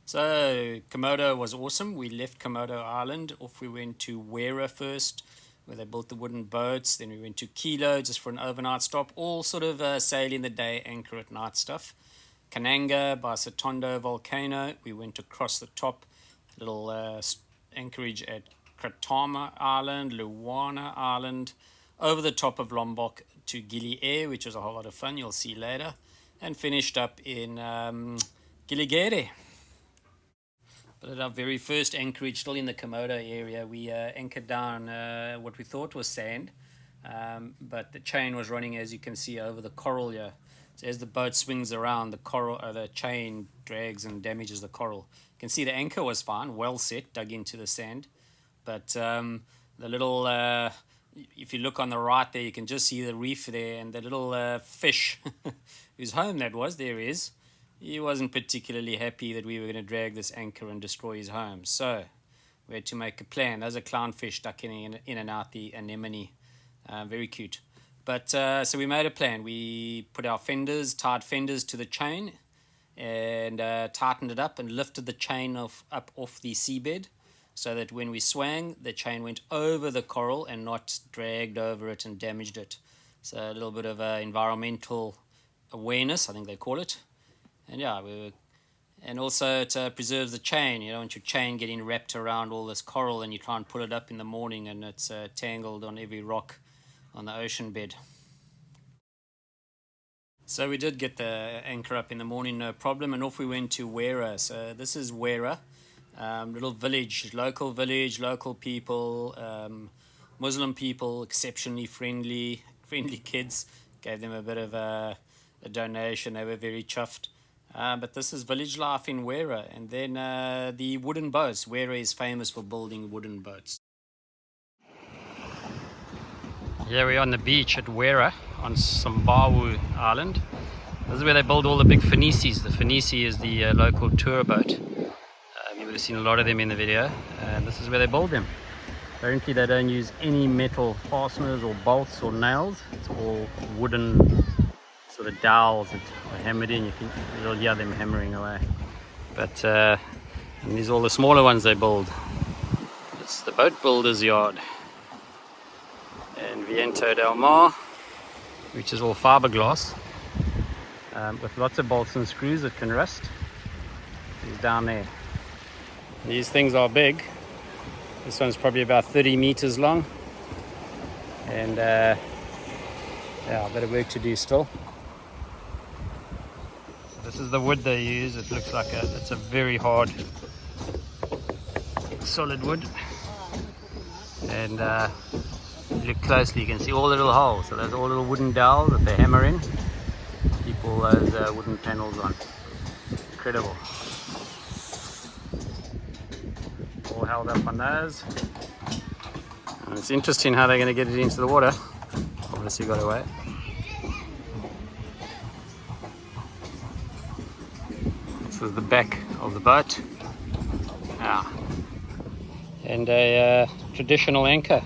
So Komodo was awesome. We left Komodo Island. Off we went to Wera first, where they built the wooden boats. Then we went to Kilo just for an overnight stop. All sort of sail in the day, anchor at night stuff. Kananga by Satonda volcano. We went across the top, little anchorage at Katam Island, Luwana Island, over the top of Lombok to Gili Air, which was a whole lot of fun. You'll see later, and finished up in Gili Gede. But at our very first anchorage, still in the Komodo area, we anchored down what we thought was sand, but the chain was running, as you can see, over the coral here. So as the boat swings around, the chain drags and damages the coral. You can see the anchor was fine, well set, dug into the sand, but the little, if you look on the right there, you can just see the reef there, and the little fish, whose home that was, there is. He wasn't particularly happy that we were going to drag this anchor and destroy his home. So we had to make a plan. There's a clownfish ducking in and out the anemone. Very cute. But so we made a plan. We put our tied fenders to the chain, and tightened it up and lifted the chain up off the seabed, so that when we swang, the chain went over the coral and not dragged over it and damaged it. So a little bit of environmental awareness, I think they call it. And yeah, and also it preserves the chain. You don't want your chain getting wrapped around all this coral, and you try and pull it up in the morning and it's tangled on every rock on the ocean bed. So we did get the anchor up in the morning, no problem, and off we went to Wera. So this is Wera, little village, local people, Muslim people, exceptionally friendly kids. Gave them a bit of a donation. They were very chuffed. But this is village life in Wera. And then the wooden boats. Wera is famous for building wooden boats. Here we are on the beach at Wera on Sumbawa Island. This is where they build all the big fenices. The fenice is the local tour boat. You would have seen a lot of them in the video. And this is where they build them. Apparently they don't use any metal fasteners or bolts or nails. It's all wooden sort of dowels that are hammered in. You'll hear them hammering away. But and these are all the smaller ones they build. It's the boat builder's yard. And Viento del Mar, which is all fiberglass, with lots of bolts and screws that can rust. Is down there. These things are big. This one's probably about 30 meters long, and yeah, a bit of work to do still. This is the wood they use. It looks like it's a very hard, solid wood. And if you look closely, you can see all the little holes. So those are all little wooden dowels that they hammer in. Keep all those wooden panels on. Incredible. All held up on those. And it's interesting how they're going to get it into the water. Obviously got away. This is the back of the boat. Yeah. And a traditional anchor.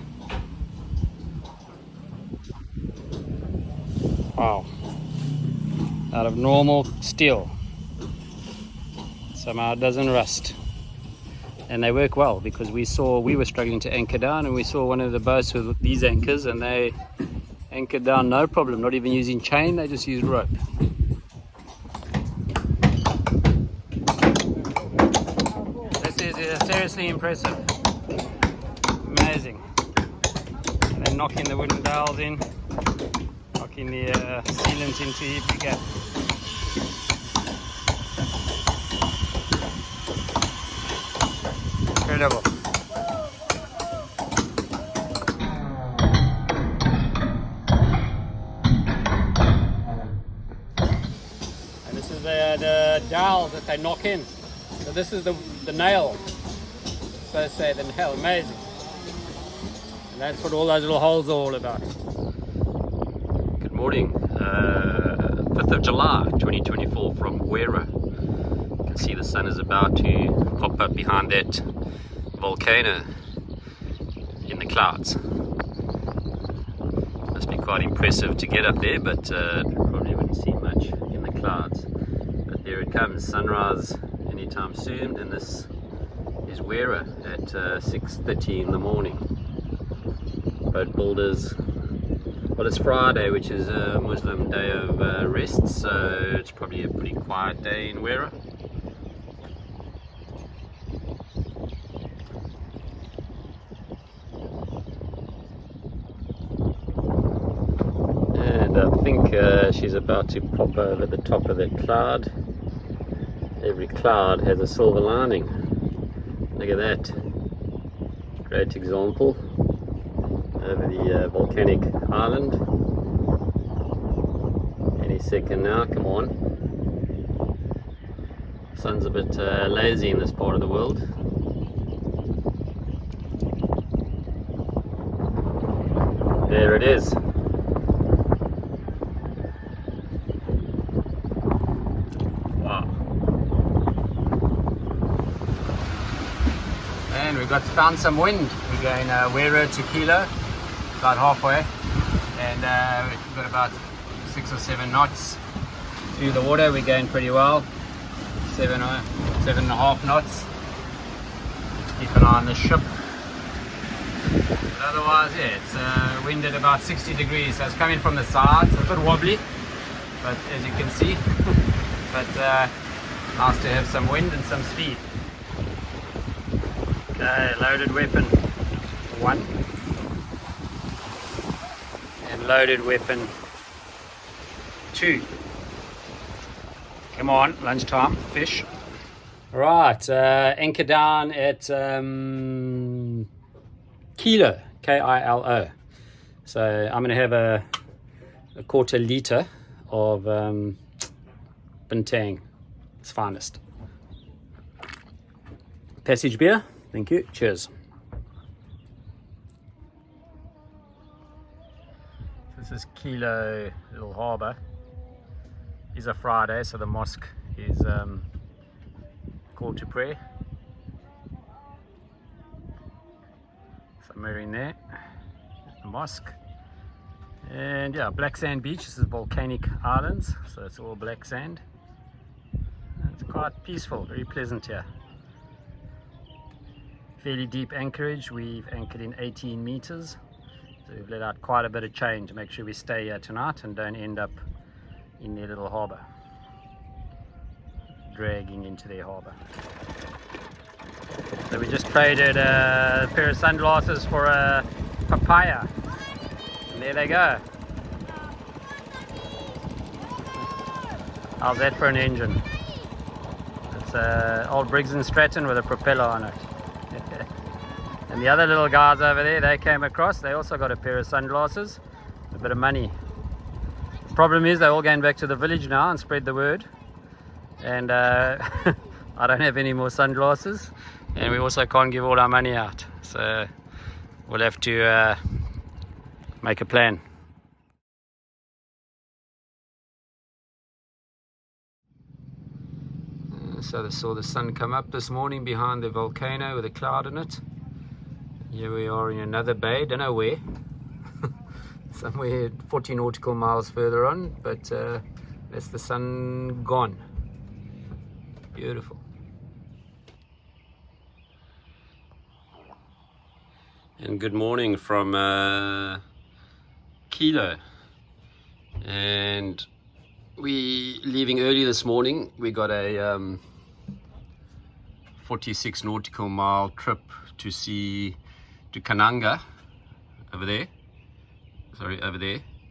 Wow. Out of normal steel. Somehow it doesn't rust. And they work well, because we were struggling to anchor down, and we saw one of the boats with these anchors, and they anchored down no problem, not even using chain, they just used rope. This is seriously impressive. Amazing. And then knocking the wooden dowels in, knocking the sealants into every gap. Incredible. And this is the dowels that they knock in. So this is the nail. So to say, the nail. Amazing. And that's what all those little holes are all about. Good morning. 5th of July 2024 from Wera. You can see the sun is about to pop up behind that volcano in the clouds. Must be quite impressive to get up there, but probably wouldn't see much in the clouds. But there it comes, sunrise in anytime soon. And this is Wera at 6:30 in the morning. Boat builders. Well, it's Friday, which is a Muslim day of rest, so it's probably a pretty quiet day in Wera. And I think she's about to pop over the top of that cloud. Every cloud has a silver lining. Look at that. Great example over the volcanic island. Any second now, come on. Sun's a bit lazy in this part of the world. There it is. And we've found some wind. We're going Wera to Kilo, about halfway, and we've got about 6 or 7 knots through the water. We're going pretty well, 7.5 knots. Keep an eye on the ship. But otherwise, yeah, it's wind at about 60 degrees, so it's coming from the side. It's a bit wobbly, but as you can see, but nice to have some wind and some speed. Okay, loaded weapon 1 and loaded weapon 2. Come on, lunchtime, fish. Right, anchor down at Kilo, K-I-L-O. So I'm going to have a quarter litre of Bintang, its finest. Passage beer. Thank you. Cheers. This is Kilo little harbour. It's a Friday, so the mosque is called to prayer. Somewhere in there, there's the mosque. And yeah, black sand beach. This is volcanic islands, so it's all black sand. It's quite peaceful, very pleasant here. Fairly deep anchorage. We've anchored in 18 meters, so we've let out quite a bit of chain to make sure we stay here tonight and don't end up in their little harbour, dragging into their harbour. So we just traded a pair of sunglasses for a papaya, and there they go. How's that for an engine? It's a old Briggs & Stratton with a propeller on it. And the other little guys over there, they came across, they also got a pair of sunglasses, a bit of money. The problem is they're all going back to the village now and spread the word. And I don't have any more sunglasses, and we also can't give all our money out. So we'll have to make a plan. So they saw the sun come up this morning behind the volcano with a cloud in it. Here we are in another bay, don't know where. Somewhere 40 nautical miles further on, but that's the sun gone. Beautiful. And good morning from Kilo. And we leaving early this morning. We got a 46 nautical mile trip to see to Kananga over there,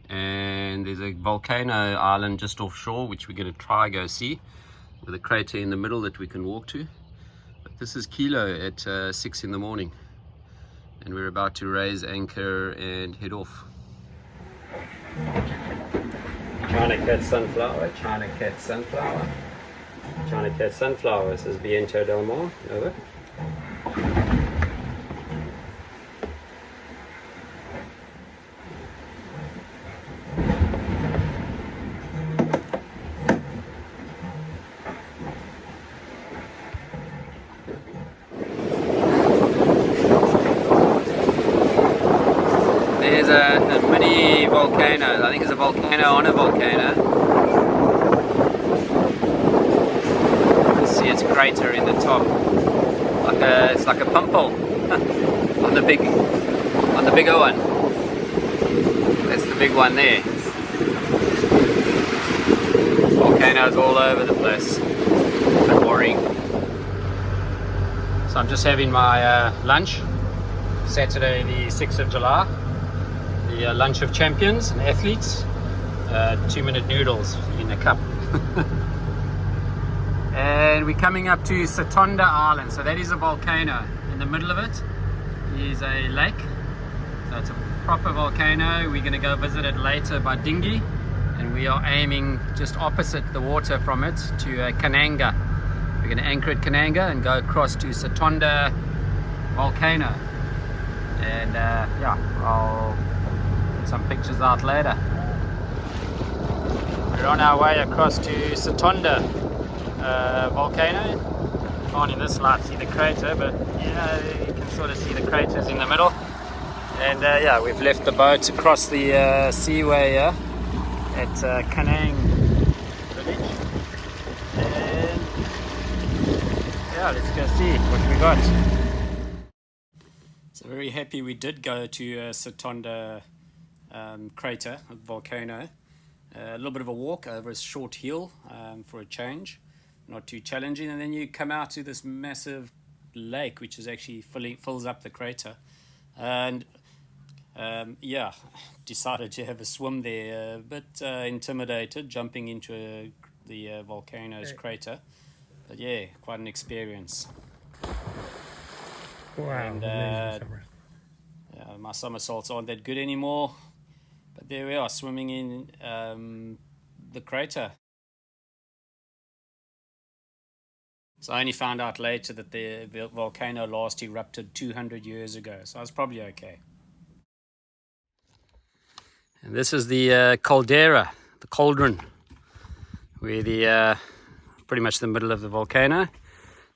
and there's a volcano island just offshore which we're going to try go see, with a crater in the middle that we can walk to. But this is Kilo at 6 in the morning, and we're about to raise anchor and head off. China cat sunflower, China cat sunflower, China cat sunflower. This is Viento del Mar. Over. There's a mini volcano. I think it's a volcano on a volcano. You see it's crater in the top. It's like a pimple on the bigger one. That's the big one there. Volcanoes all over the place. A bit boring. So I'm just having my lunch. Saturday the 6th of July. The lunch of champions and athletes. 2-minute noodles in a cup. And we're coming up to Satonda Island. So that is a volcano. In the middle of it is a lake. So it's a proper volcano. We're going to go visit it later by dinghy. And we are aiming just opposite the water from it to Kananga. We're going to anchor at Kananga and go across to Satonda volcano. And yeah, I'll put some pictures out later. We're on our way across to Satonda volcano. Can't in this light see the crater, but yeah, you can sort of see the craters in the middle. And yeah, we've left the boat across the seaway here at Kanang village. And yeah, let's go see what we got. So very happy we did go to Satonda crater, volcano. A little bit of a walk over a short hill for a change, not too challenging, and then you come out to this massive lake which is actually fills up the crater. And yeah, decided to have a swim there, a bit intimidated jumping into the volcano's crater, but yeah, quite an experience. Wow. And yeah, my somersaults aren't that good anymore. But there we are, swimming in the crater. So I only found out later that the volcano last erupted 200 years ago, so I was probably okay. And this is the caldera, the cauldron, where the pretty much the middle of the volcano.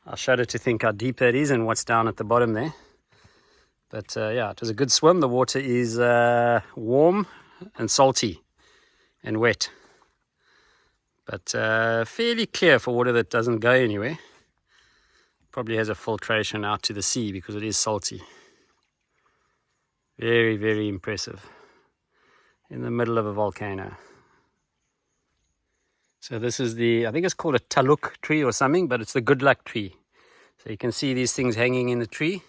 I'll shudder to think how deep that is and what's down at the bottom there. But yeah, it was a good swim. The water is warm and salty and wet, but fairly clear for water that doesn't go anywhere. Probably has a filtration out to the sea because it is salty. Very, very impressive in the middle of a volcano. So this is the, I think it's called a taluk tree or something, but it's the good luck tree. So you can see these things hanging in the tree.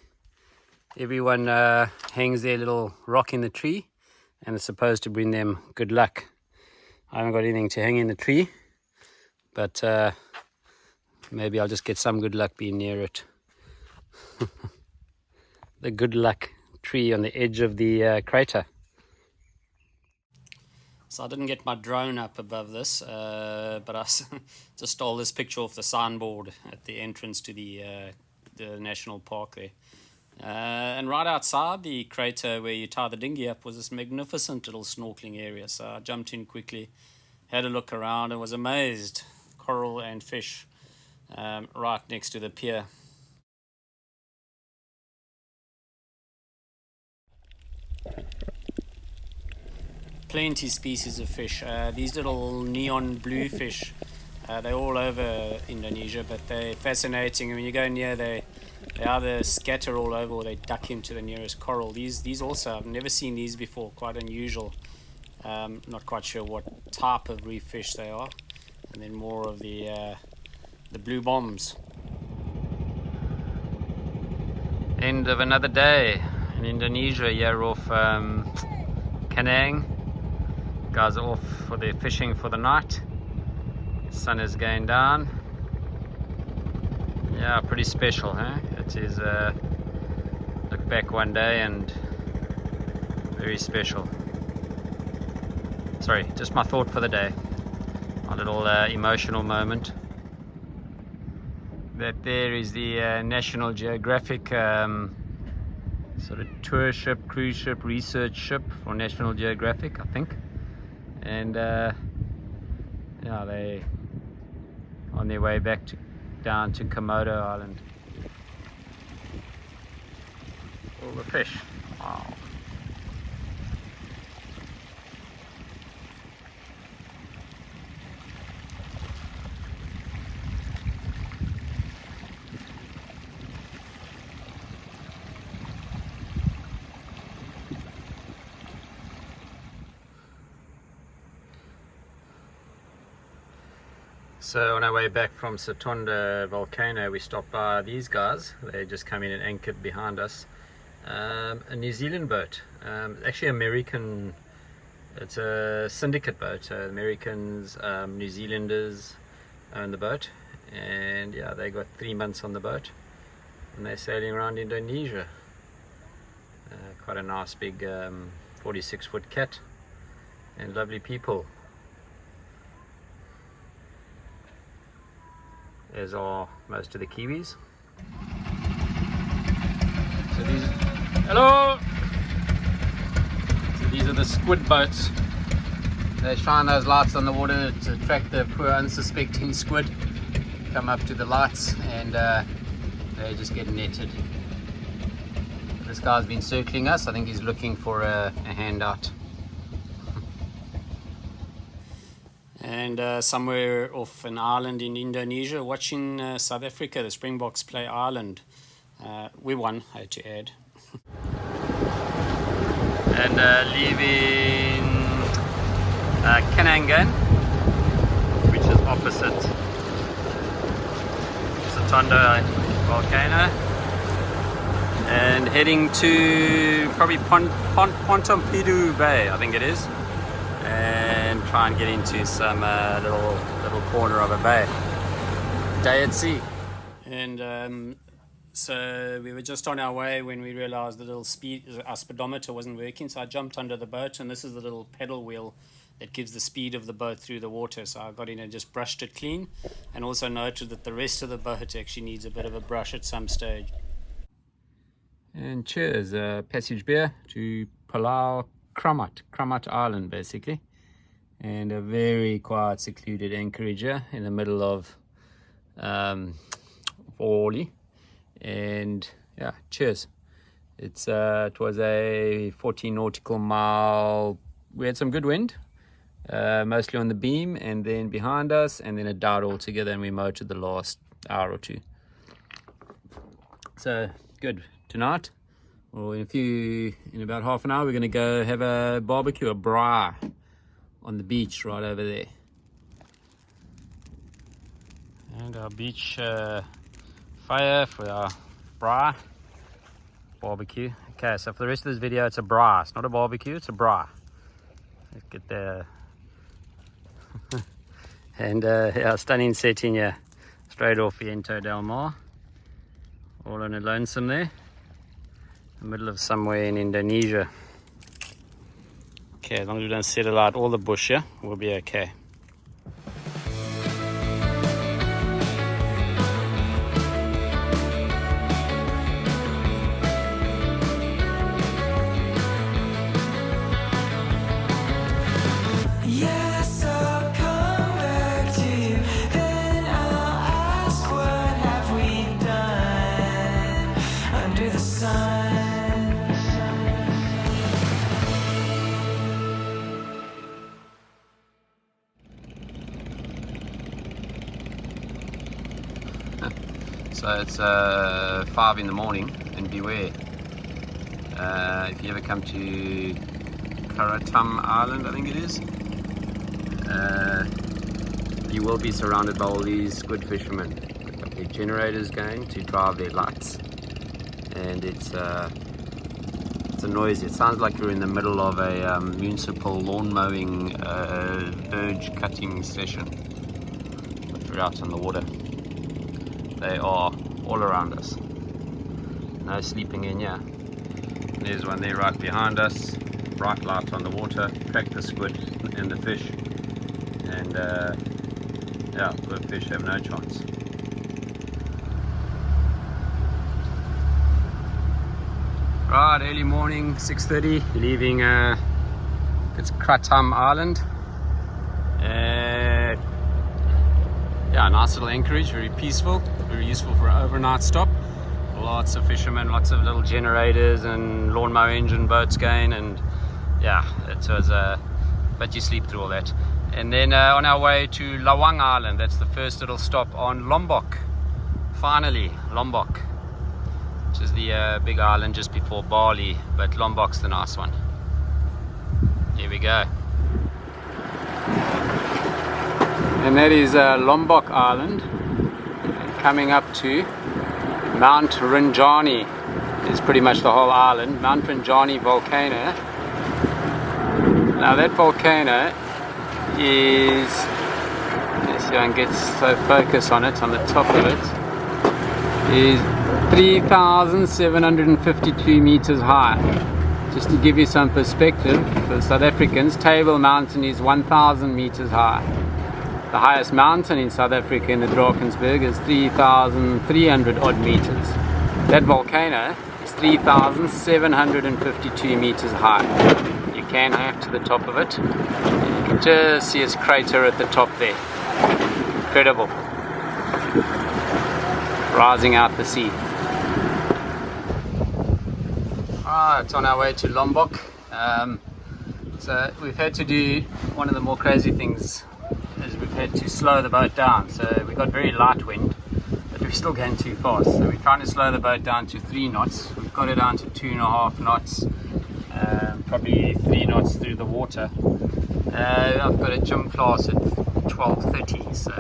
Everyone hangs their little rock in the tree, and it's supposed to bring them good luck. I haven't got anything to hang in the tree, but maybe I'll just get some good luck being near it. The good luck tree on the edge of the crater. So I didn't get my drone up above this, but I just stole this picture off the signboard at the entrance to the national park there. And right outside the crater where you tie the dinghy up was this magnificent little snorkeling area. So I jumped in quickly, had a look around, and was amazed. Coral and fish right next to the pier. Plenty species of fish. These little neon blue fish, they're all over Indonesia, but they're fascinating. And when you go near, they either scatter all over or they duck into the nearest coral. These also, I've never seen these before, quite unusual. Not quite sure what type of reef fish they are. And then more of the blue bombs. End of another day in Indonesia here off Kanang. Guys are off for their fishing for the night. Sun is going down. Yeah, pretty special, huh? It is look back one day and very special. Sorry, just my thought for the day. A little emotional moment. That there is the National Geographic sort of tour ship, cruise ship, research ship for National Geographic, I think. And yeah, they on their way back down to Komodo Island. All the fish. Wow. So on our way back from Satonda volcano, we stopped by these guys. They just come in and anchored behind us. A New Zealand boat, actually American. It's a syndicate boat. Americans, New Zealanders own the boat, and yeah, they got 3 months on the boat, and they're sailing around Indonesia. Quite a nice big 46-foot cat, and lovely people. As are most of the Kiwis. So these, hello. So these are the squid boats. They shine those lights on the water to attract the poor unsuspecting squid. Come up to the lights and they just get netted. This guy's been circling us. I think he's looking for a handout. And somewhere off an island in Indonesia, watching South Africa, the Springboks play Ireland. We won, I had to add. And leaving Kanangan, which is opposite Satonda volcano, and heading to probably Pontompidu Bay, I think it is, and try and get into some little corner of a bay. Day at sea. And so we were just on our way when we realized the little our speedometer wasn't working, so I jumped under the boat, and this is the little pedal wheel that gives the speed of the boat through the water. So I got in and just brushed it clean, and also noted that the rest of the boat actually needs a bit of a brush at some stage. And cheers, passage beer to Pulau Kramat Island, basically, and a very quiet, secluded anchorage here in the middle of Orly. And yeah, cheers. It was a 14 nautical mile. We had some good wind, mostly on the beam, and then behind us, and then it died altogether, and we motored the last hour or two. So good. Tonight, or in about half an hour, we're going to go have a barbecue, a braai, on the beach right over there. And our beach fire for our braai barbecue. Okay, so for the rest of this video, it's a braai. It's not a barbecue, it's a braai. Let's get there. And yeah, stunning setting here, straight off Viento del Mar, all on a lonesome there, in the middle of somewhere in Indonesia. Okay, as long as we don't settle out all the bush here, we'll be okay. So it's 5 in the morning, and beware, if you ever come to Katam Island, I think it is, you will be surrounded by all these squid fishermen. They've got their generators going to drive their lights, and it's a noisy. It sounds like you're in the middle of a municipal lawn mowing, verge cutting session, but you're out on the water. They are all around us. No sleeping in here. There's one there right behind us. Bright light on the water. Crack the squid and the fish. And yeah, the fish have no chance. Right, early morning, 6:30, leaving it's Katam Island. Yeah, nice little anchorage, very peaceful, very useful for an overnight stop. Lots of fishermen, lots of little generators and lawnmower engine boats going, and yeah, it was but you sleep through all that. And then on our way to Lawang Island, that's the first little stop on Lombok. Finally, Lombok, which is the big island just before Bali, but Lombok's the nice one. Here we go. And that is Lombok Island. Coming up to Mount Rinjani is pretty much the whole island. Mount Rinjani volcano. Now that volcano is, let's see if I can get so focus on it, on the top of it, is 3,752 meters high. Just to give you some perspective, for South Africans, Table Mountain is 1,000 meters high. The highest mountain in South Africa, in the Drakensberg, is 3,300 odd meters. That volcano is 3,752 meters high. You can hike to the top of it. You can just see its crater at the top there. Incredible. Rising out the sea. Alright, on our way to Lombok. So we've had to do one of the more crazy things, is we've had to slow the boat down. So we got very light wind, but we're still going too fast. So we're trying to slow the boat down to 3 knots. We've got it down to 2.5 knots, probably 3 knots through the water. I've got a gym class at 12:30, so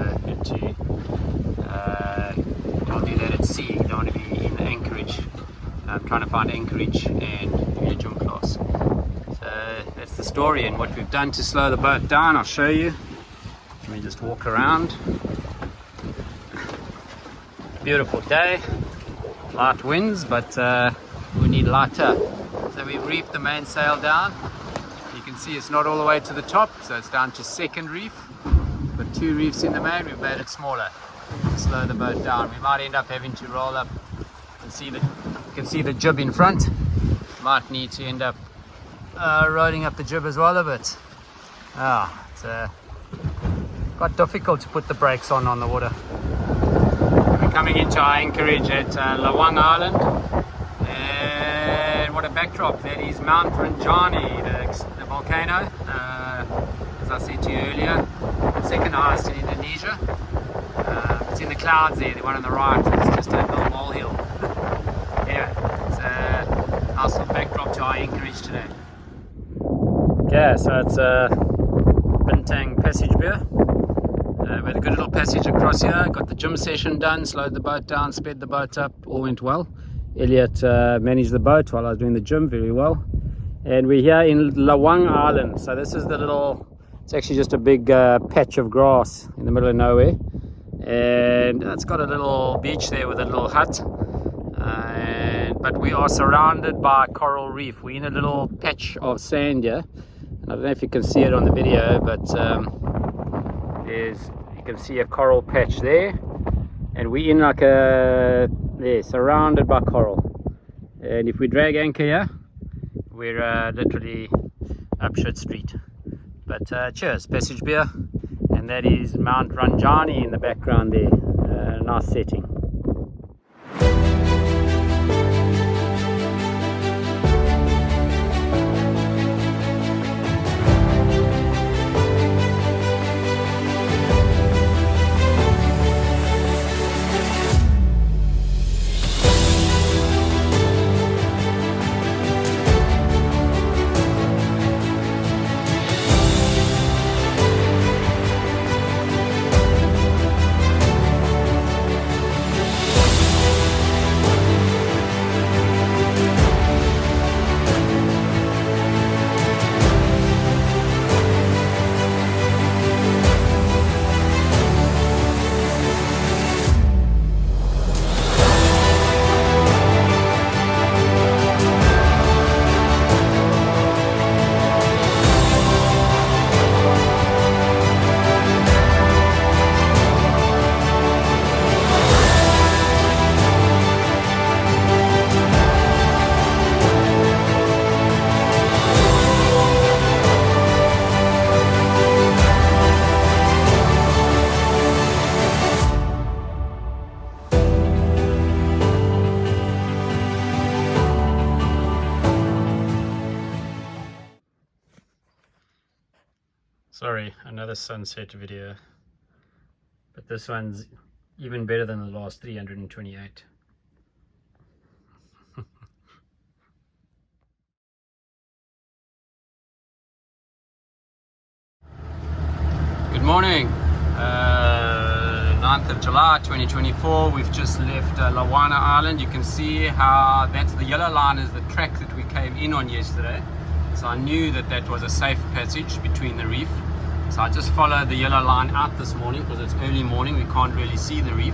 I'll do that at sea. I don't want to be in Anchorage. I'm trying to find Anchorage and do a gym class. So that's the story, and what we've done to slow the boat down, I'll show you. Let me just walk around. Beautiful day, light winds, but we need lighter. So we've reefed the mainsail down. You can see it's not all the way to the top, so it's down to second reef. We've got 2 reefs in the main, we've made it smaller to slow the boat down. We might end up having to roll up. You can see the jib in front. Might need to end up rolling up the jib as well a bit. It's quite difficult to put the brakes on the water. We're coming into our anchorage at Lawang Island, and what a backdrop. That is Mount Rinjani, the volcano. As I said to you earlier, the second highest in Indonesia. It's in the clouds there, the one on the right. It's just a little molehill. Anyway, it's a nice little backdrop to our anchorage today. Okay, so it's Bintang Passage Beer. We had a good little passage across here. Got the gym session done, slowed the boat down, sped the boat up, all went well. Elliot managed the boat while I was doing the gym very well. And we're here in Lawang Island. So this is the little, it's actually just a big patch of grass in the middle of nowhere. And it's got a little beach there with a little hut. But we are surrounded by coral reef. We're in a little patch of sand here. And I don't know if you can see it on the video, but you can see a coral patch there. And we're in like surrounded by coral. And if we drag anchor here, we're literally up Shit Street. But cheers, Passage Beer. And that is Mount Rinjani in the background there. Nice setting. Sorry, another sunset video, but this one's even better than the last 328. Good morning. 9th of July 2024. We've just left Lawana Island. You can see how that's the yellow line is the track that we came in on yesterday. So I knew that that was a safe passage between the reef. So I just followed the yellow line out this morning because it's early morning, we can't really see the reef.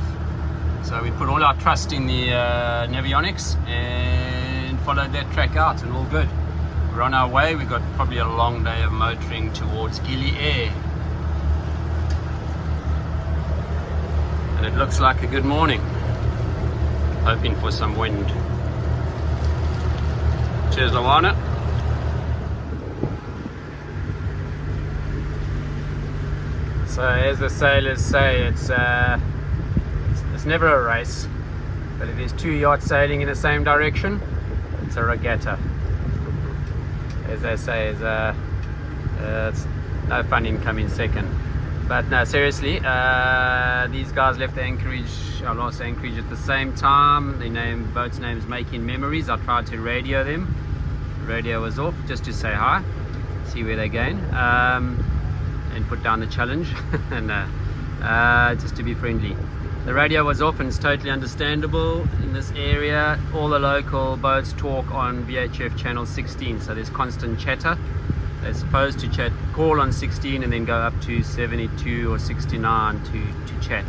So we put all our trust in the navionics and followed that track out, and all good. We're on our way. We've got probably a long day of motoring towards Gili Air. And it looks like a good morning. Hoping for some wind. Cheers, Lawana. So as the sailors say, it's never a race, but if there's two yachts sailing in the same direction, it's a regatta. As they say, it's no fun in coming second. But no, seriously, these guys left the anchorage, our last anchorage, at the same time. The boat's name is Making Memories. I tried to radio them. The radio was off just to say hi, see where they're going, and put down the challenge, and just to be friendly. The radio was off, and it's totally understandable. In this area, all the local boats talk on VHF channel 16, so there's constant chatter. They're supposed to call on 16 and then go up to 72 or 69 to chat.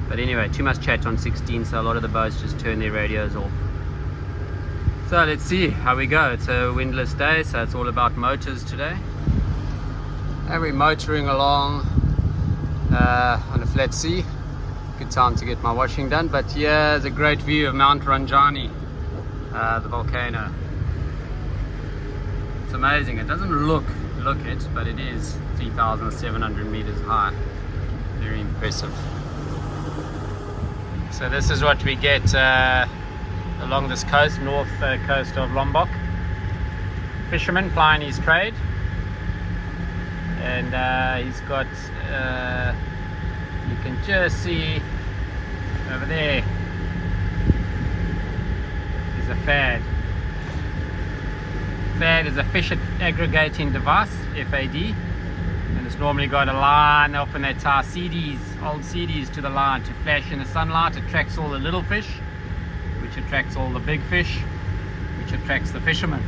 But anyway, too much chat on 16, so a lot of the boats just turn their radios off. So let's see how we go. It's a windless day, so it's all about motors today. And we're motoring along on a flat sea. Good time to get my washing done. But here's a great view of Mount Rinjani, the volcano. It's amazing. It doesn't look it, but it is 3,700 meters high. Very impressive. So this is what we get along this coast, north coast of Lombok. Fisherman plying his trade, and he's got you can just see over there is a fad. Fad is a fish aggregating device, FAD, and it's normally got a line. Often they tie CDs, old CDs, to the line to flash in the sunlight. It attracts all the little fish, which attracts all the big fish, which attracts the fishermen.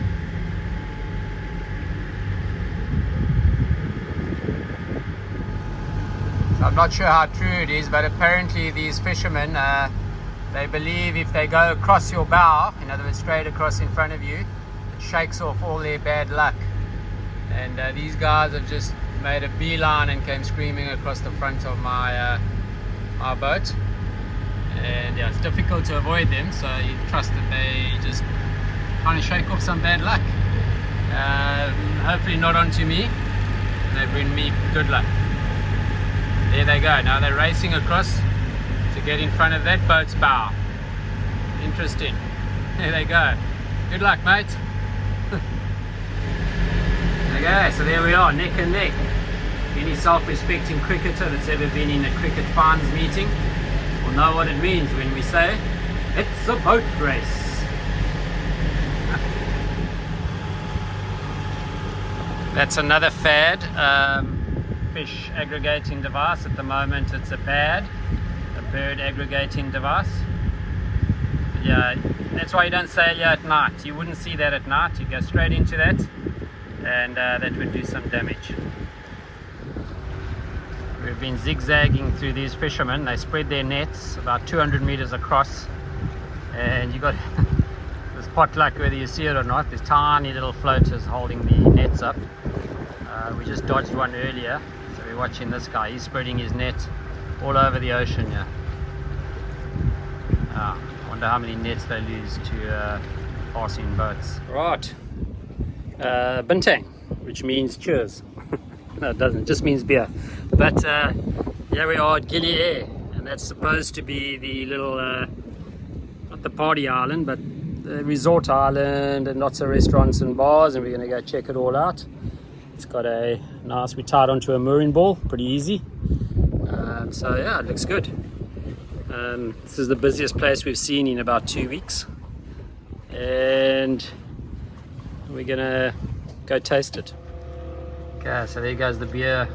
So I'm not sure how true it is, but apparently these fishermen, they believe if they go across your bow, in other words straight across in front of you, it shakes off all their bad luck. And these guys have just made a beeline and came screaming across the front of my boat. And yeah, it's difficult to avoid them, so you trust that they just trying to shake off some bad luck. Hopefully not onto me. They bring me good luck. There they go. Now they're racing across to get in front of that boat's bow. Interesting. There they go. Good luck, mate. Okay, so there we are, neck and neck. Any self-respecting cricketer that's ever been in a cricket fans meeting will know what it means when we say, it's a boat race. That's another fad. Fish aggregating device. At the moment it's a bird aggregating device. Yeah, that's why you don't sail here at night. You wouldn't see that at night. You go straight into that, and that would do some damage. We've been zigzagging through these fishermen. They spread their nets about 200 meters across, and you got this potluck, whether you see it or not. There's tiny little floaters holding the nets up. We just dodged one earlier, so we're watching this guy. He's spreading his net all over the ocean here. Wonder how many nets they lose to passing boats. Right, bintang, which means cheers. No, it doesn't, it just means beer. But here we are at Gili Air, and that's supposed to be the little, not the party island, but the resort island, and lots of restaurants and bars, and we're going to go check it all out. It's got a nice, we tied onto a mooring ball, pretty easy. So yeah, it looks good. This is the busiest place we've seen in about 2 weeks, and we're gonna go taste it. Okay, so there goes the beer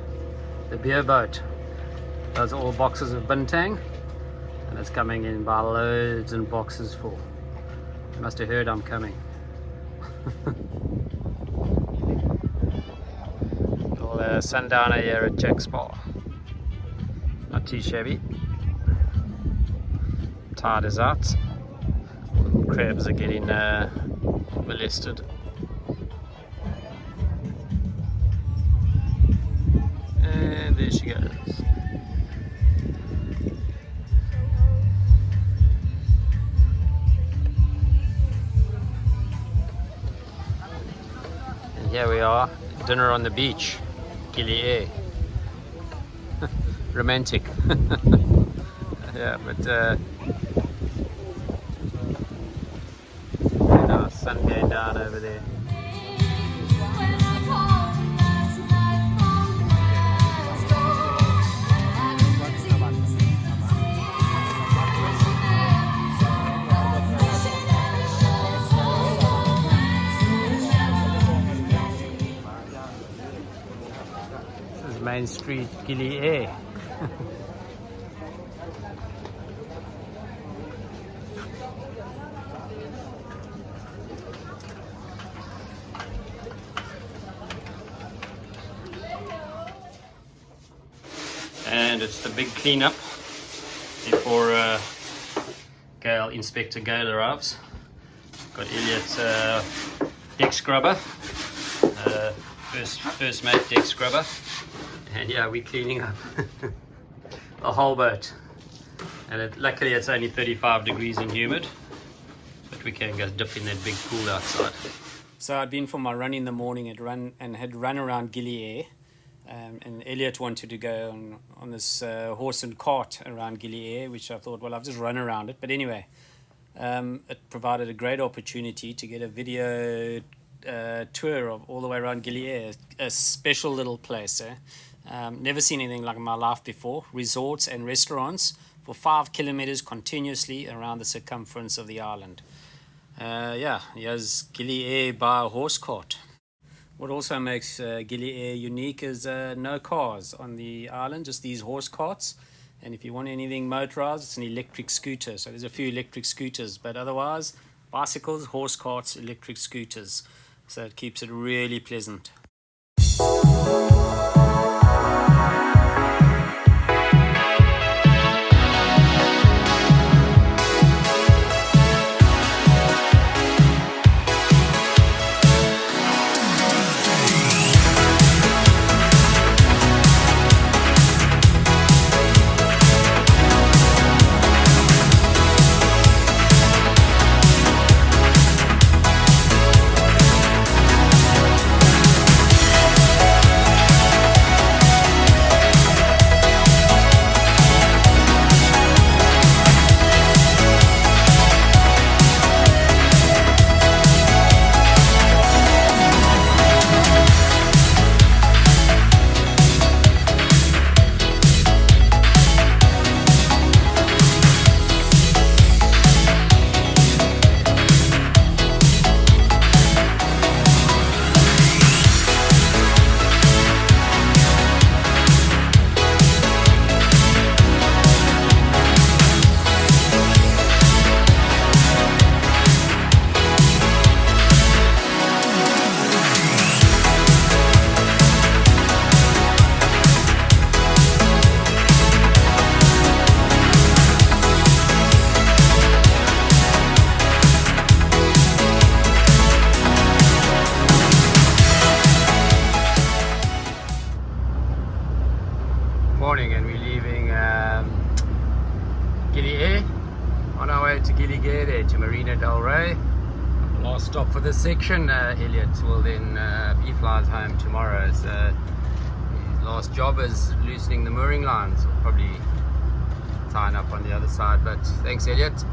boat. Those are all boxes of bintang, and it's coming in by loads and boxes full. You must have heard I'm coming. Little sundowner here at Jack's Bar. Not too shabby. Tide is out. Little crabs are getting molested. And there she goes. And here we are, dinner on the beach, Gili Air. Romantic. Yeah, but sun going down over there. This is Main Street, Gili Air. And it's the big cleanup before Inspector Gale arrives. Got Elliot's deck scrubber, first mate deck scrubber, and yeah, we're cleaning up the whole boat. And luckily it's only 35 degrees and humid, but we can go dip in that big pool outside. So I'd been for my run in the morning had run around Gili Air. And Elliot wanted to go on this horse and cart around Gili Air, which I thought, well, I'll just run around it. But anyway, it provided a great opportunity to get a video tour of all the way around Gili Air, a special little place. Never seen anything like in my life before. Resorts and restaurants for 5 kilometers continuously around the circumference of the island. Yeah, here's Gili Air by a horse cart. What also makes Gili Air unique is no cars on the island, just these horse carts. And if you want anything motorized, it's an electric scooter. So there's a few electric scooters, but otherwise, bicycles, horse carts, electric scooters. So it keeps it really pleasant. And we're leaving Gili Air on our way to Gili Gede to Marina Del Ray. Last stop for this section. Elliot will then, he flies home tomorrow, so his last job is loosening the mooring lines. We'll probably tying up on the other side, but thanks Elliot. So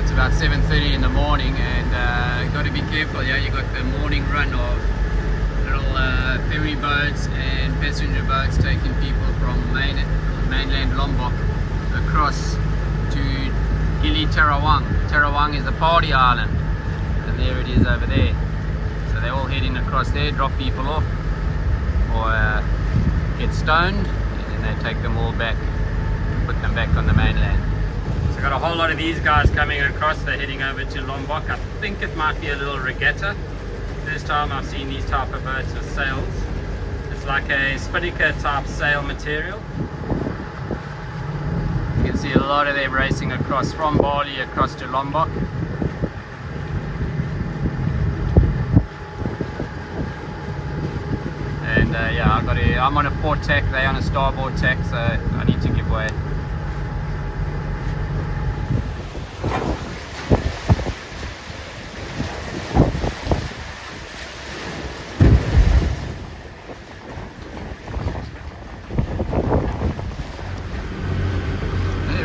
it's about 7:30 in the morning, and you've got to be careful here. You've got the morning run of little ferry boats and passenger boats taking people from mainland Lombok across to Gili Tarawang. Tarawang is the party island, and there it is over there. So they're all heading across there, drop people off or get stoned, and they take them all back, put them back on the mainland. So got a whole lot of these guys coming across. They're heading over to Lombok. I think it might be a little regatta. First time I've seen these type of boats with sails. It's like a spinnaker type sail material. You can see a lot of them racing across from Bali across to Lombok. And yeah, I'm on a port tack, they're on a starboard tack, so I need to give way.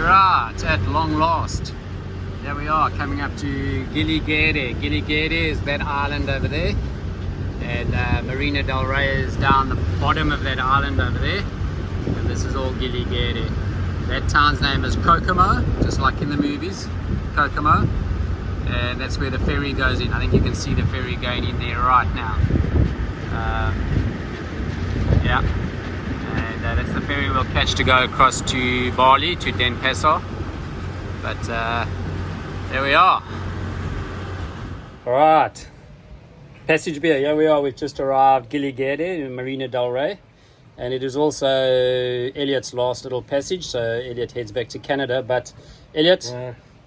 Right, at long last, there we are, coming up to Gili Gede. Gili Gede is that island over there, and Marina Del Ray is down the bottom of that island over there, and this is all Gili Gede. That town's name is Kokomo, just like in the movies, Kokomo, and that's where the ferry goes in. I think you can see the ferry going in there right now. Yeah. And that's the ferry we'll catch to go across to Bali, to Denpasar. But there we are. Alright, passage beer, here we are, we've just arrived Gili Gede in Marina Del Ray. And it is also Elliot's last little passage, so Elliot heads back to Canada. But Elliot,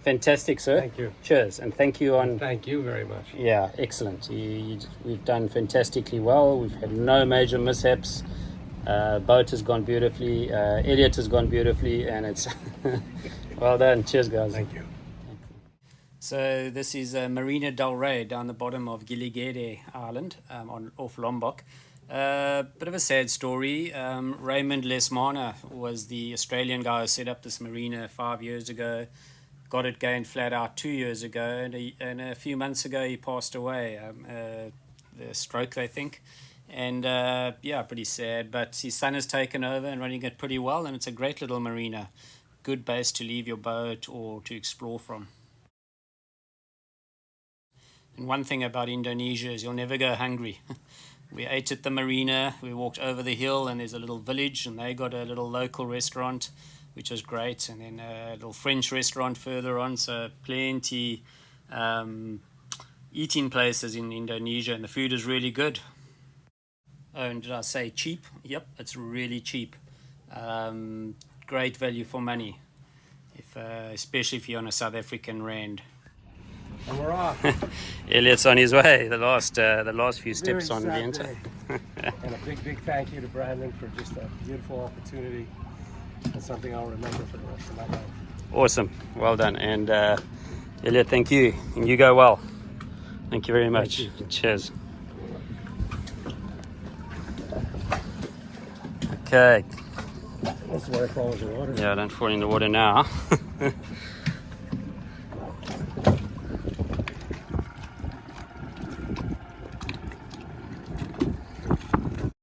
fantastic, sir. Thank you. Cheers, and thank you on... Thank you very much. Yeah, excellent. We've done fantastically well, we've had no major mishaps. Boat has gone beautifully, Elliot has gone beautifully, and it's well done. Cheers, guys. Thank you. So this is Marina Del Ray down the bottom of Gili Gede Island off Lombok. Bit of a sad story. Raymond Lesmana was the Australian guy who set up this marina 5 years ago. Got it going flat out 2 years ago, and a few months ago he passed away. The stroke, they think. And yeah, pretty sad, but his son has taken over and running it pretty well, and it's a great little marina. Good base to leave your boat or to explore from. And one thing about Indonesia is you'll never go hungry. We ate at the marina, we walked over the hill, and there's a little village, and they got a little local restaurant, which was great, and then a little French restaurant further on, so plenty eating places in Indonesia, and the food is really good. Oh, and did I say cheap? Yep, it's really cheap. Great value for money, especially if you're on a South African rand. And we're off. Elliot's on his way. The last few steps Very on the sad enter. day. And a big thank you to Brandon for just a beautiful opportunity and something I'll remember for the rest of my life. Awesome, well done. And Elliot, thank you, and you go well. Thank you very much. Thank you. Cheers. Okay. That's where I fall in the water. Yeah, don't fall in the water now.